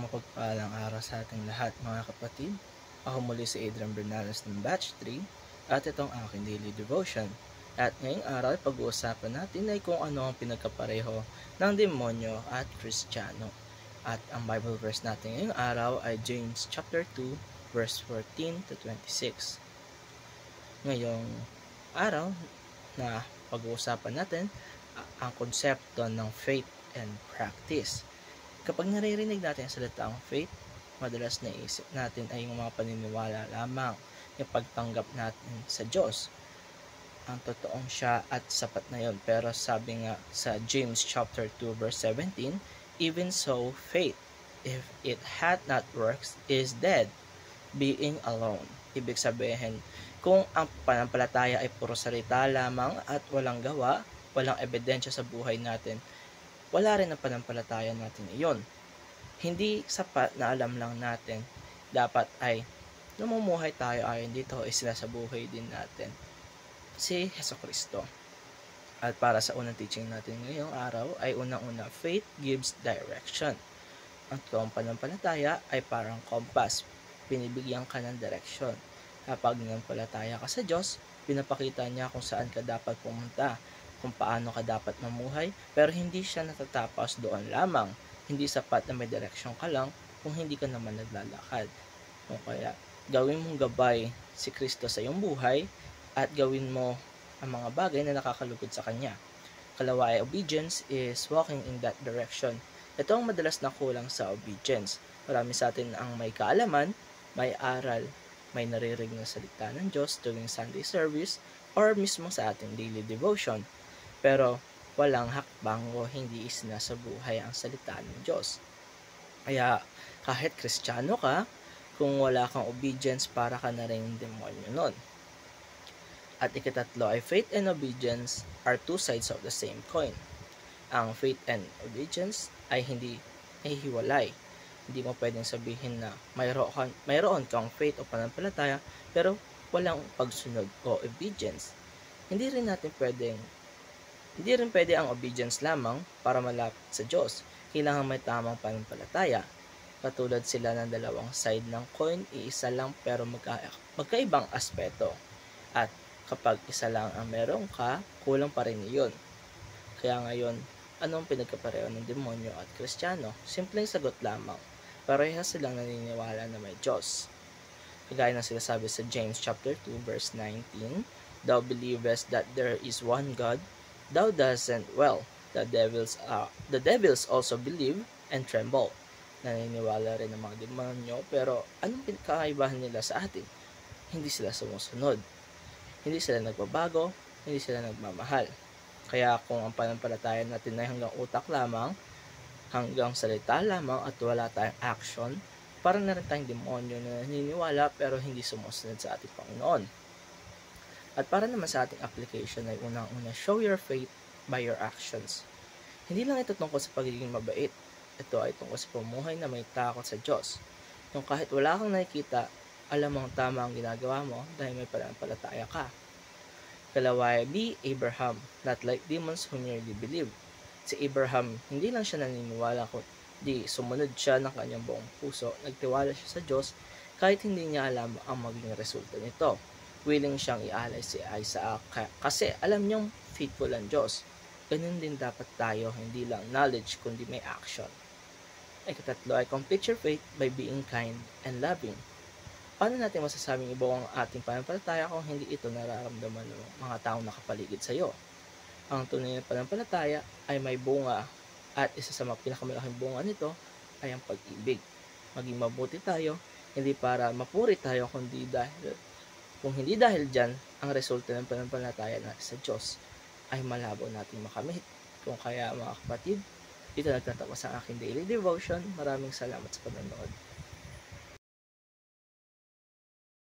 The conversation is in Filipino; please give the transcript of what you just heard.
Mapagpalang araw sa ating lahat mga kapatid. Ako muli si Adrian Bernales ng Batch 3 at itong aking daily devotion. At ngayong araw ay pag-uusapan natin ay kung ano ang pinagkapareho ng demonyo at Kristiyano. At ang Bible verse natin ngayong araw ay James chapter 2 verse 14 to 26. Ngayong araw na pag-uusapan natin ang konsepto ng faith and practice. Kapag naririnig natin ang salitang faith, madalas naisip natin ay yung mga paniniwala lamang, yung pagtanggap natin sa Diyos. Ang totoong siya at sapat na yun. Pero sabi nga sa James chapter 2 verse 17, even so faith, if it hath not works, is dead, being alone. Ibig sabihin, kung ang pananampalataya ay puro salita lamang at walang gawa, walang ebidensya sa buhay natin, wala rin ang pananampalataya natin iyon. Hindi sapat na alam lang natin, dapat ay namumuhay tayo ayon dito is sila sa buhay din natin, si Jesucristo. At para sa unang teaching natin ngayong araw ay unang-una, faith gives direction. Ang totoong pananampalataya ay parang compass, binibigyan ka ng direksyon. Kapag nanampalataya ka sa Diyos, pinapakita niya kung saan ka dapat pumunta, kung paano ka dapat mamuhay, pero hindi siya natatapos doon lamang. Hindi sapat na may direksyon ka lang kung hindi ka naman naglalakad. O kaya, gawin mong gabay si Kristo sa iyong buhay at gawin mo ang mga bagay na nakakalugod sa Kanya. Kalawa ay obedience is walking in that direction. Ito ang madalas na kulang sa obedience. Marami sa atin ang may kaalaman, may aral, may naririnig na salita ng Diyos tuwing Sunday service or mismo sa ating daily devotion. Pero walang hakbang o hindi isinasabuhay ang salita ng Diyos. Kaya kahit Kristiyano ka, kung wala kang obedience, para ka na rin demonyo nun. At ikatatlo ay faith and obedience are two sides of the same coin. Ang faith and obedience ay hindi hiwalay. Hindi mo pwedeng sabihin na mayroon kang faith o pananampalataya pero walang pagsunod o obedience. Hindi rin pwede ang obedience lamang para malapit sa Diyos. Kailangan may tamang pananampalataya. Katulad sila ng dalawang side ng coin, iisa lang pero magkaibang aspeto. At kapag isa lang ang meron ka, kulang pa rin iyon. Kaya ngayon, anong pinagkapareho ng demonyo at Kristiyano? Simpleng sagot lamang. Parehas silang naniniwala na may Diyos. Kagaya ng sinasabi sa James chapter 2 verse 19, thou believest that there is one God, thou doesn't well. The devils also believe and tremble. Naniniwala rin ng mga demonyo, pero anong pinakaibahan nila sa atin? Hindi sila sumusunod. Hindi sila nagbabago, hindi sila nagmamahal. Kaya kung ang pananampalataya natin ay hanggang utak lamang, hanggang salita lamang at wala tayong action, para na rin tayong demonyo na naniniwala pero hindi sumusunod sa ating Panginoon. At para naman sa ating application ay unang-una, show your faith by your actions. Hindi lang ito tungkol sa pagiging mabait. Ito ay tungkol sa pamumuhay na may takot sa Diyos. Yung kahit wala kang nakikita, alam mong tama ang ginagawa mo dahil may pananampalataya ka. Kalawa ay be Abraham, not like demons who merely believe. Si Abraham, hindi lang siya naniniwala kundi sumunod siya ng kanyang buong puso, nagtiwala siya sa Diyos kahit hindi niya alam ang maging resulta nito. Willing siyang ialay si Isaac kasi alam niyang faithful ang Diyos. Ganun din dapat tayo, hindi lang knowledge kundi may action. Ikatatlo ay complete your faith by being kind and loving. Paano natin masasabing iba ang ating pananampalataya kung hindi ito nararamdaman ng mga taong nakapaligid sa iyo? Ang tunay na pananampalataya ay may bunga at isa sa mga pinakamalaking bunga nito ay ang pag-ibig. Maging mabuti tayo, hindi para mapuri tayo kung hindi dahil dyan ang resulta ng pananampalataya natin sa Diyos ay malabo natin makamit. Kung kaya mga kapatid, dito nagtatapos ang aking daily devotion. Maraming salamat sa panonood.